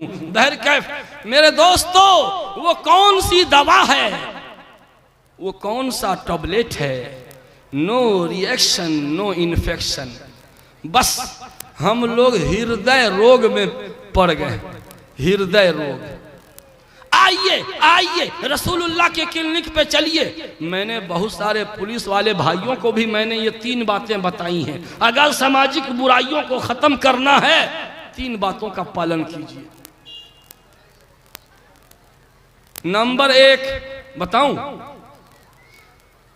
बहर कैफ मेरे दोस्तों, वो कौन सी दवा है, वो कौन सा टैबलेट है, नो रिएक्शन नो इन्फेक्शन। बस हम लोग हृदय रोग में पड़ गए, हृदय रोग। आइए आइए रसूलुल्लाह के क्लिनिक पे चलिए। मैंने बहुत सारे पुलिस वाले भाइयों को भी मैंने ये 3 बातें बताई हैं। अगर सामाजिक बुराइयों को खत्म करना है 3 बातों का पालन कीजिए। नंबर 1 बताऊं,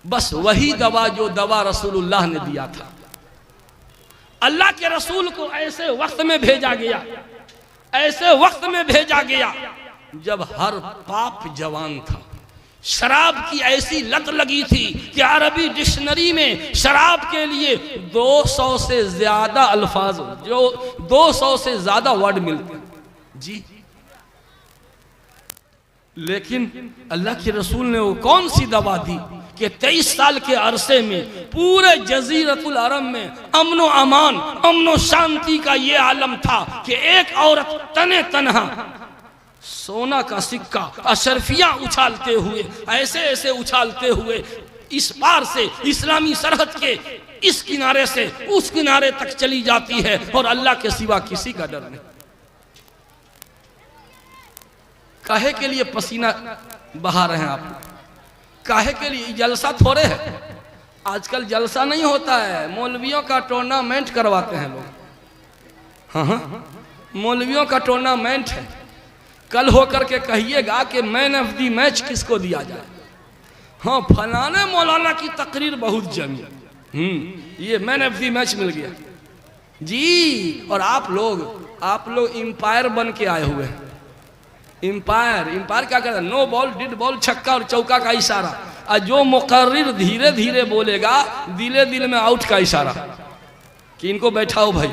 बस वही दवा जो दवा रसूलुल्लाह ने दिया था। अल्लाह के रसूल को ऐसे वक्त में भेजा गया, ऐसे वक्त में भेजा गया जब हर पाप जवान था। शराब की ऐसी लत लगी थी कि अरबी डिक्शनरी में शराब के लिए 200 से ज्यादा अल्फाज, जो 200 से ज्यादा वर्ड मिलते जी। लेकिन अल्लाह के रसूल ने वो कौन सी दवा दी कि 23 साल के अरसे में पूरे जजीरतुल अरब में अमनो अमान, अमनो शांति का ये आलम था कि एक औरत तने तनहा सोना का सिक्का अशरफिया उछालते हुए, ऐसे ऐसे उछालते हुए इस पार से इस्लामी सरहद के इस किनारे से उस किनारे तक चली जाती है और अल्लाह के सिवा किसी का डर नहीं। काहे के लिए पसीना बहा रहे हैं आप? काहे के लिए? जलसा थोड़े है, आजकल जलसा नहीं होता है, मौलवियों का टूर्नामेंट करवाते हैं लोग। हाँ, मौलवियों का टूर्नामेंट है। कल होकर के कहिएगा कि मैन ऑफ दी मैच किसको दिया जाए। हाँ, फलाने मौलाना की तकरीर बहुत जमी, ये मैन ऑफ दी मैच मिल गया जी। और आप लोग एम्पायर बन के आए हुए हैं। एम्पायर क्या करता है? नो बॉल, डिड बॉल, छक्का और चौका का इशारा। और जो मुकर्रिर धीरे धीरे बोलेगा दिले दिल में आउट का इशारा कि इनको बैठाओ भाई,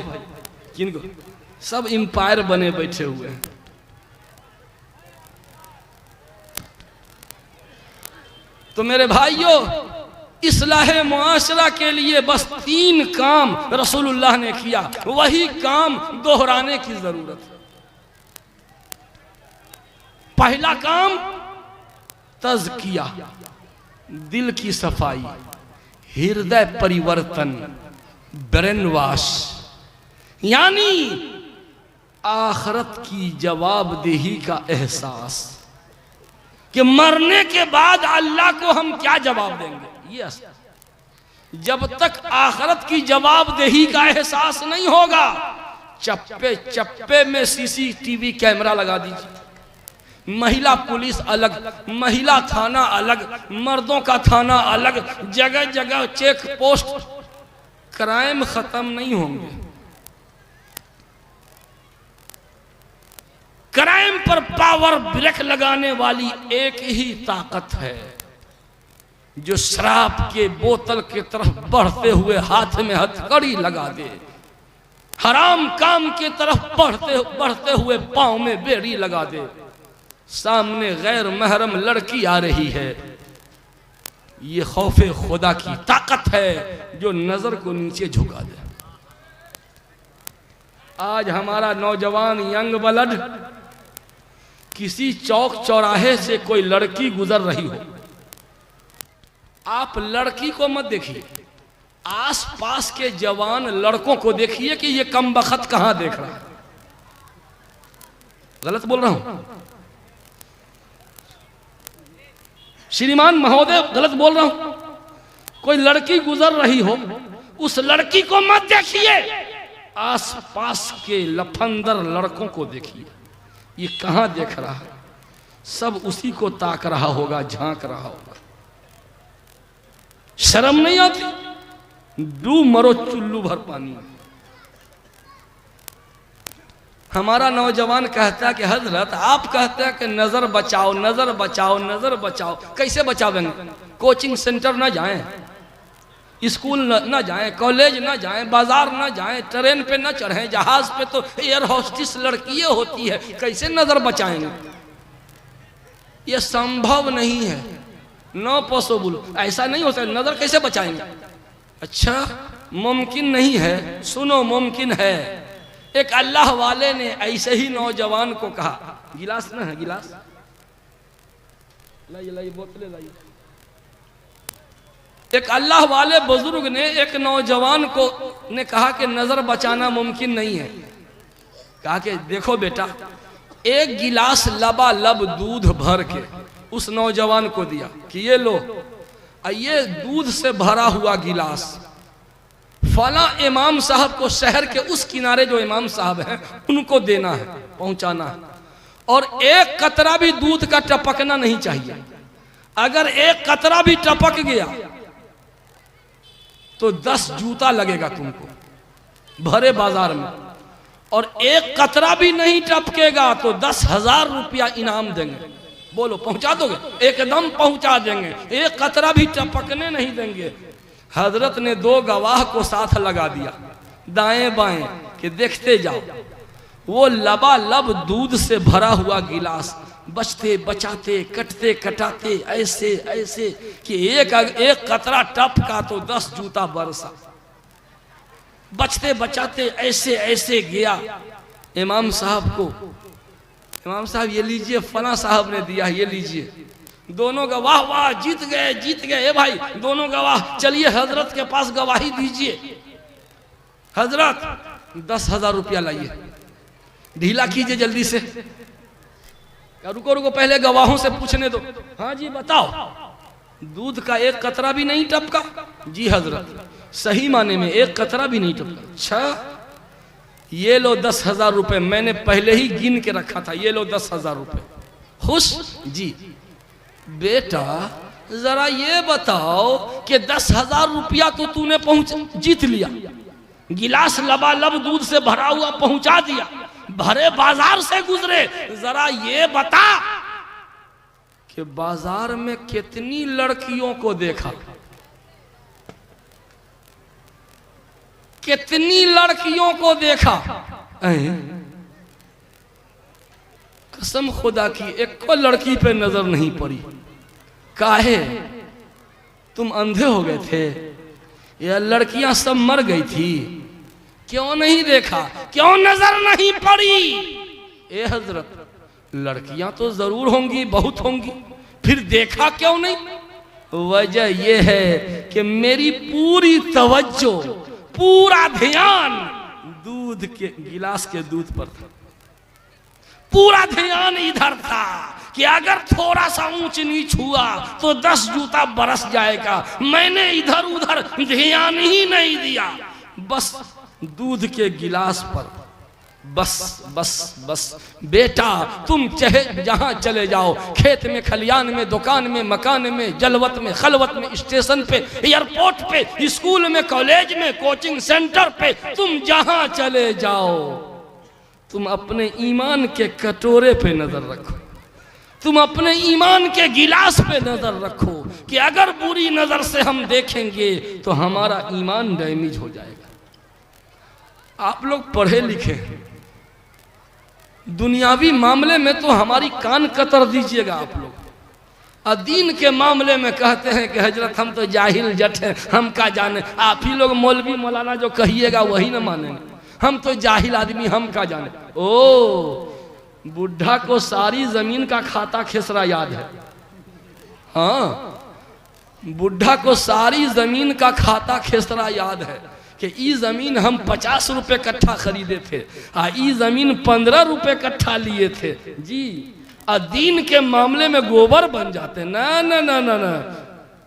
किनको? सब एम्पायर बने बैठे हुए हैं। तो मेरे भाइयों, इस्लाहे मुआशरा के लिए बस 3 काम रसूलुल्लाह ने किया, वही काम दोहराने की जरूरत है। पहला काम तज़किया, दिल की सफाई, हृदय परिवर्तन, ब्रेन वॉश, यानी आखिरत की जवाबदेही का एहसास कि मरने के बाद अल्लाह को हम क्या जवाब देंगे। ये जब तक आखिरत की जवाबदेही का एहसास नहीं होगा, चप्पे चप्पे में CCTV कैमरा लगा दीजिए। महिला पुलिस अलग, महिला थाना अलग, मर्दों का थाना अलग, जगह जगह चेक पोस्ट। क्राइम खत्म नहीं होंगे। क्राइम पर पावर ब्रेक लगाने वाली एक ही ताकत है जो शराब के बोतल के तरफ बढ़ते हुए हाथ में हथकड़ी लगा दे, हराम काम की तरफ बढ़ते हुए पांव में बेड़ी लगा दे। सामने गैर महरम लड़की आ रही है, ये खौफे खुदा की ताकत है जो नजर को नीचे झुका दे। आज हमारा नौजवान यंग ब्लड, किसी चौक चौराहे से कोई लड़की गुजर रही हो, आप लड़की को मत देखिए, आस पास के जवान लड़कों को देखिए कि ये कमबख्त कहां देख रहा है। गलत बोल रहा हूं श्रीमान महोदय, गलत बोल रहा हूं? कोई लड़की गुजर रही हो, उस लड़की को मत देखिए, आस पास के लफंदर लड़कों को देखिए। ये कहां देख रहा है? सब उसी को ताक रहा होगा, झांक रहा होगा। शर्म नहीं आती? डूब मरो चुल्लू भर पानी। हमारा नौजवान कहता है कि हजरत आप कहते हैं कि नजर बचाओ, नजर बचाओ, नजर बचाओ। कैसे बचावेंगे? कोचिंग सेंटर ना जाएं, स्कूल न जाएं, कॉलेज न जाएं, बाजार न जाएं, ट्रेन पे न चढ़ें, जहाज पे तो एयर होस्टिस लड़कियां होती है, कैसे नजर बचाएंगे? ये संभव नहीं है, नो पॉसिबल, ऐसा नहीं होता। नजर कैसे बचाएंगे? अच्छा, मुमकिन नहीं है। सुनो, मुमकिन है। एक अल्लाह वाले ने ऐसे ही नौजवान को कहा, गिलास ना है, गिलास लाइए लाइए, बोतलें लाइए। एक अल्लाह वाले बुजुर्ग ने एक नौजवान को ने कहा कि नजर बचाना मुमकिन नहीं है। कहा कि देखो बेटा, एक गिलास लबालब दूध भर के उस नौजवान को दिया कि ये लो, ये दूध से भरा हुआ गिलास फला इमाम साहब को शहर के उस किनारे जो इमाम साहब हैं उनको देना है, पहुंचाना है, और एक कतरा भी दूध का टपकना नहीं चाहिए। अगर एक कतरा भी टपक गया तो 10 जूता लगेगा तुमको भरे बाजार में, और एक कतरा भी नहीं टपकेगा तो 10,000 रुपया इनाम देंगे। बोलो पहुंचा दोगे? एकदम पहुंचा देंगे, एक कतरा भी टपकने नहीं देंगे। हजरत ने 2 गवाह को साथ लगा दिया दाएं बाएं कि देखते जाओ। वो लबालब दूध से भरा हुआ गिलास बचते बचाते कटते कटाते ऐसे ऐसे कि एक कतरा टपका तो 10 जूता बरसा। बचते बचाते ऐसे ऐसे गया इमाम साहब को। इमाम साहब ये लीजिए, फला साहब ने दिया, ये लीजिए। दोनों गवाह वाह जीत गए, जीत गए। भाई दोनों गवाह, चलिए हजरत के पास गवाही दीजिए। हजरत 10,000 रुपया लाइए, ढीला कीजिए जल्दी से। रुको रुको, पहले गवाहों से पूछने दो। हाँ जी बताओ, दूध का एक कतरा भी नहीं टपका? जी हजरत, सही माने में एक कतरा भी नहीं टपका। अच्छा, ये लो 10,000 रुपए, मैंने पहले ही गिन के रखा था, ये लो 10,000 रुपए। खुश? जी। बेटा जरा ये बताओ कि 10,000 रुपया तो तूने जीत लिया, गिलास लबालब दूध से भरा हुआ पहुंचा दिया, भरे बाजार से गुजरे। जरा ये बता कि बाजार में कितनी लड़कियों को देखा, कितनी लड़कियों को देखा? कसम खुदा की एक को लड़की पे नजर नहीं पड़ी। काहे? तुम अंधे हो गए थे या लड़कियां सब मर गई थी? क्यों नहीं देखा, क्यों नजर नहीं पड़ी? ए हजरत, लड़कियां तो जरूर होंगी, बहुत होंगी, फिर देखा क्यों नहीं? वजह यह है कि मेरी पूरी तवज्जो, पूरा ध्यान दूध के गिलास के दूध पर था। पूरा ध्यान इधर था कि अगर थोड़ा सा ऊंच नीच हुआ तो 10 जूता बरस जाएगा। मैंने इधर उधर ध्यान ही नहीं दिया, बस दूध के गिलास पर। बस बस बस बेटा, तुम चाहे जहां चले जाओ, खेत में, खलियान में, दुकान में, मकान में, जलवत में, खलवत में, स्टेशन पे, एयरपोर्ट पे, स्कूल में, कॉलेज में, कोचिंग सेंटर पे, तुम जहां चले जाओ, तुम अपने ईमान के कटोरे पे नजर रखो, तुम अपने ईमान के गिलास पे नजर रखो कि अगर बुरी नजर से हम देखेंगे तो हमारा ईमान डैमेज हो जाएगा। आप लोग पढ़े लिखे, दुनियावी मामले में तो हमारी कान कतर दीजिएगा आप लोग, और दीन के मामले में कहते हैं कि हजरत हम तो जाहिल जट हैं, हम क्या जाने। आप ही लोग मौलवी मौलाना जो कहिएगा वही ना मानेंगे, हम तो जाहिल आदमी, हम क्या जाने। ओ, बुढ़ा को सारी जमीन का खाता खेसरा याद है। हाँ, बुढ़ा को सारी जमीन का खाता खेसरा याद है कि ई जमीन हम 50 रुपए कट्ठा खरीदे थे, ई जमीन 15 रुपए कट्ठा लिए थे जी। दीन के मामले में गोबर बन जाते। ना ना ना ना ना,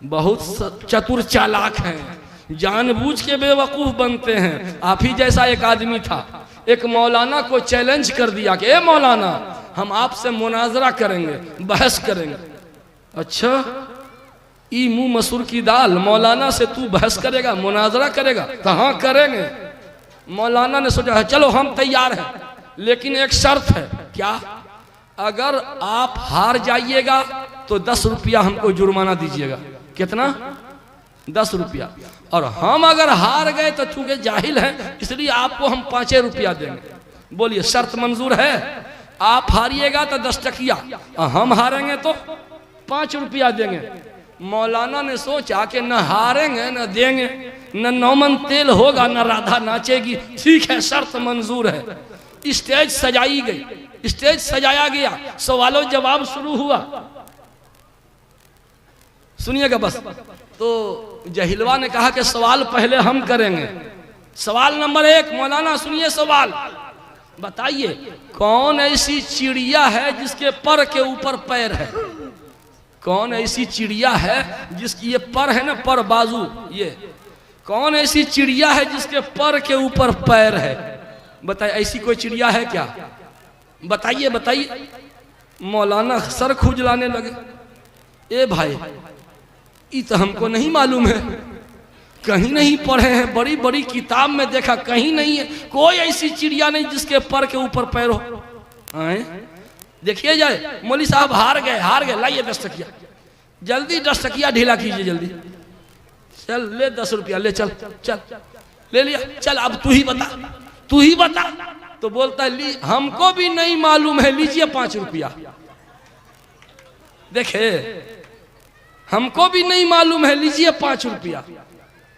बहुत चतुर चालाक हैं, जानबूझ के बेवकूफ बनते हैं। आप ही जैसा एक आदमी था, एक मौलाना को चैलेंज कर दिया कि ए मौलाना, हम आपसे मुनाजरा करेंगे, बहस करेंगे। अच्छा, ई मुंह मसूर की दाल, मौलाना से तू बहस करेगा, मुनाजरा करेगा? तो हाँ करेंगे। मौलाना ने सोचा चलो हम तैयार हैं, लेकिन एक शर्त है। क्या? अगर आप हार जाइएगा तो 10 रुपया हमको जुर्माना दीजिएगा। कितना? 10 रुपया। और हम अगर हार गए तो चूंकि जाहिल हैं इसलिए आपको हम 5 रुपया देंगे। बोलिए शर्त मंजूर है? आप हारिएगा तो 10 टकिया, हम हारेंगे तो 5 रुपया देंगे। मौलाना ने सोचा कि न हारेंगे न देंगे, न नौमन तेल होगा न राधा नाचेगी। ठीक है, शर्त मंजूर है। स्टेज सजाई गई, स्टेज सजाया गया, सवालों जवाब शुरू हुआ। सुनिएगा बस। तो जहिलवा ने कहा कि सवाल पहले हम करेंगे। सवाल नंबर 1, मौलाना सुनिए सवाल, बताइए कौन ऐसी चिड़िया है जिसके पर के ऊपर पैर है? कौन ऐसी चिड़िया है जिसकी ये पर है ना, पर बाजू, ये कौन ऐसी चिड़िया है जिसके पर के ऊपर पैर है? बताइए, ऐसी कोई चिड़िया है क्या? बताइए बताइए। मौलाना सर खुजलाने लगे। ए भाई, ये तो हमको नहीं मालूम है, कहीं नहीं पढ़े हैं, बड़ी बड़ी किताब में देखा, कहीं नहीं है, कोई ऐसी चिड़िया नहीं जिसके पर के ऊपर पैर हो। देखिए जाए, मौली साहब हार गए, लाइए 10 टकिया, जल्दी 10 टकिया ढीला कीजिए जल्दी। चल ले 10 रुपया ले, चल चल ले लिया, चल अब तू ही बता। तो बोलता है हमको भी नहीं मालूम है, लीजिए 5 रुपया। देखे, हमको भी नहीं मालूम है, लीजिए 5 रुपया।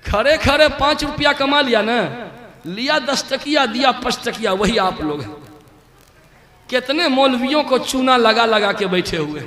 खरे खरे 5 रुपया कमा लिया ना, लिया 10 टकिया, दिया 5 टकिया। वही आप लोग हैं, कितने मौलवियों को चूना लगा लगा के बैठे हुए।